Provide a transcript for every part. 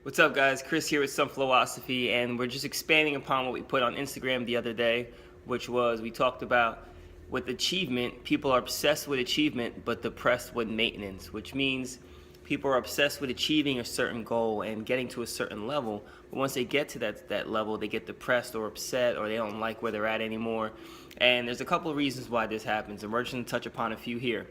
What's up, guys? Chris here with some FLO-OSOPHY, and we're just expanding upon what we put on Instagram the other day, which was we talked about with achievement, people are obsessed with achievement but depressed with maintenance, which means people are obsessed with achieving a certain goal and getting to a certain level, but once they get to that level, they get depressed or upset or they don't like where they're at anymore. And there's a couple of reasons why this happens, and we're just going to touch upon a few here.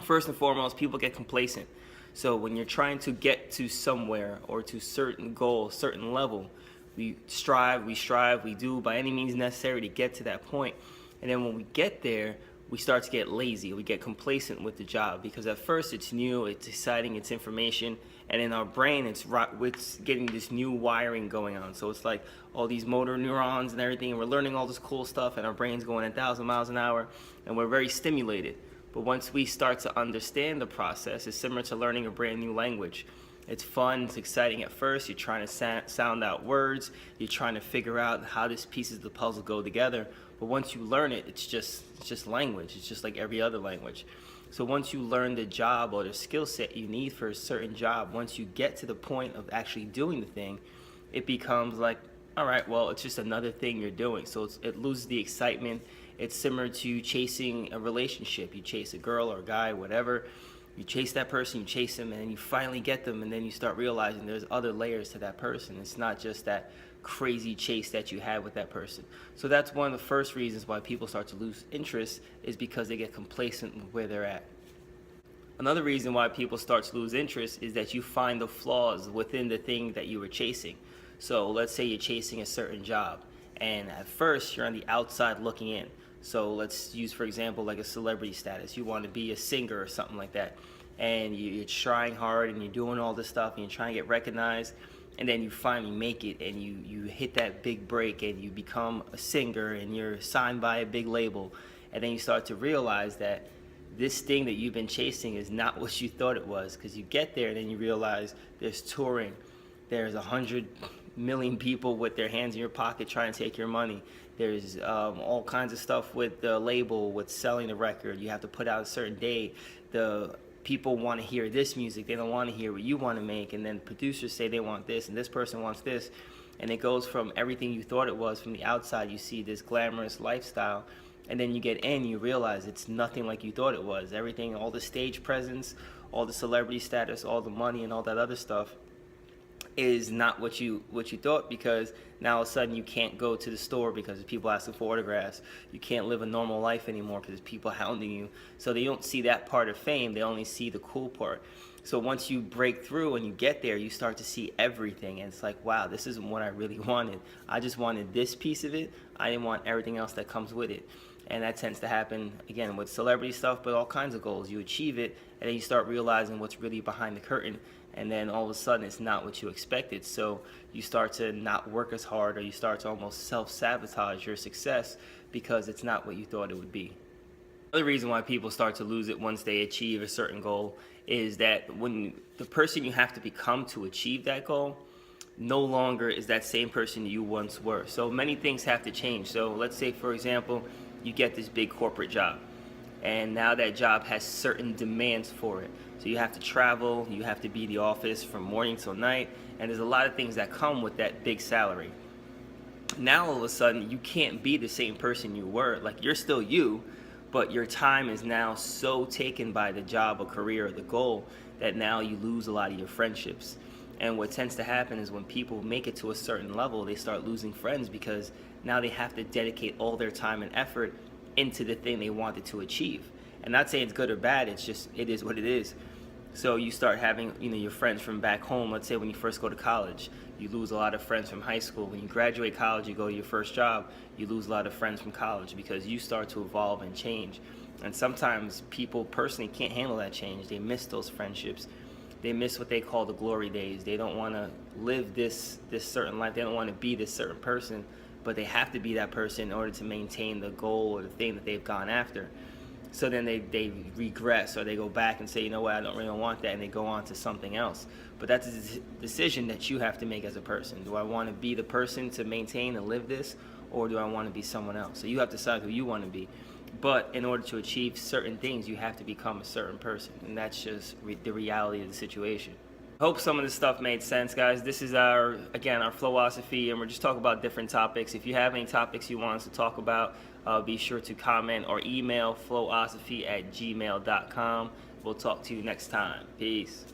First and foremost, people get complacent. So when you're trying to get to somewhere or to certain goal, certain level, we strive, we do by any means necessary to get to that point. And then when we get there, we start to get lazy. We get complacent with the job because at first it's new, it's exciting, it's information, and in our brain it's getting this new wiring going on. So it's like all these motor neurons and everything, and we're learning all this cool stuff, and our brain's going 1,000 miles an hour, and we're very stimulated. But once we start to understand the process, it's similar to learning a brand new language. It's fun, it's exciting at first, you're trying to sound out words, you're trying to figure out how these pieces of the puzzle go together. But once you learn it, it's just language. It's just like every other language. So once you learn the job or the skill set you need for a certain job, once you get to the point of actually doing the thing, it becomes like, all right, well, it's just another thing you're doing. So it loses the excitement. It's similar to chasing a relationship. You chase a girl or a guy, whatever. You chase that person, you chase them, and then you finally get them, and then you start realizing there's other layers to that person. It's not just that crazy chase that you had with that person. So that's one of the first reasons why people start to lose interest, is because they get complacent with where they're at. Another reason why people start to lose interest is that you find the flaws within the thing that you were chasing. So let's say you're chasing a certain job, and at first you're on the outside looking in. So let's use, for example, like a celebrity status. You want to be a singer or something like that, and you're trying hard and you're doing all this stuff and you're trying to get recognized, and then you finally make it and you hit that big break and you become a singer and you're signed by a big label, and then you start to realize that this thing that you've been chasing is not what you thought it was, because you get there and then you realize there's touring, there's 100 million people with their hands in your pocket trying to take your money. There's all kinds of stuff with the label, with selling the record. You have to put out a certain date. The people want to hear this music. They don't want to hear what you want to make. And then producers say they want this, and this person wants this. And it goes from everything you thought it was from the outside. You see this glamorous lifestyle, and then you get in, you realize it's nothing like you thought it was. Everything, all the stage presence, all the celebrity status, all the money, and all that other stuff is not what you thought, because now all of a sudden you can't go to the store because people asking for autographs. You can't live a normal life anymore because people hounding you. So they don't see that part of fame, they only see the cool part. So once you break through and you get there, you start to see everything, and it's like, wow, this isn't what I really wanted. I just wanted this piece of it. I didn't want everything else that comes with it. And that tends to happen, again, with celebrity stuff, but all kinds of goals. You achieve it, and then you start realizing what's really behind the curtain, and then all of a sudden it's not what you expected. So you start to not work as hard, or you start to almost self-sabotage your success because it's not what you thought it would be. Another reason why people start to lose it once they achieve a certain goal is that when the person you have to become to achieve that goal no longer is that same person you once were. So many things have to change. So let's say, for example, you get this big corporate job, and now that job has certain demands for it. So you have to travel, you have to be in the office from morning till night, and there's a lot of things that come with that big salary. Now all of a sudden you can't be the same person you were. Like, you're still you, but your time is now so taken by the job or career or the goal that now you lose a lot of your friendships. And what tends to happen is when people make it to a certain level, they start losing friends because now they have to dedicate all their time and effort into the thing they wanted to achieve. And not saying it's good or bad, it's just, it is what it is. So you start having, your friends from back home. Let's say when you first go to college, you lose a lot of friends from high school. When you graduate college, you go to your first job, you lose a lot of friends from college because you start to evolve and change. And sometimes people personally can't handle that change. They miss those friendships. They miss what they call the glory days. They don't want to live this certain life. They don't want to be this certain person, but they have to be that person in order to maintain the goal or the thing that they've gone after. So then they regress, or they go back and say, you know what, I don't really want that, and they go on to something else. But that's a decision that you have to make as a person. Do I want to be the person to maintain and live this, or do I want to be someone else? So you have to decide who you want to be. But in order to achieve certain things, you have to become a certain person, and that's just the reality of the situation. Hope some of this stuff made sense, guys. This is our FLO-OSOPHY, and we're just talking about different topics. If you have any topics you want us to talk about, be sure to comment or email floosophy@gmail.com. We'll talk to you next time. Peace.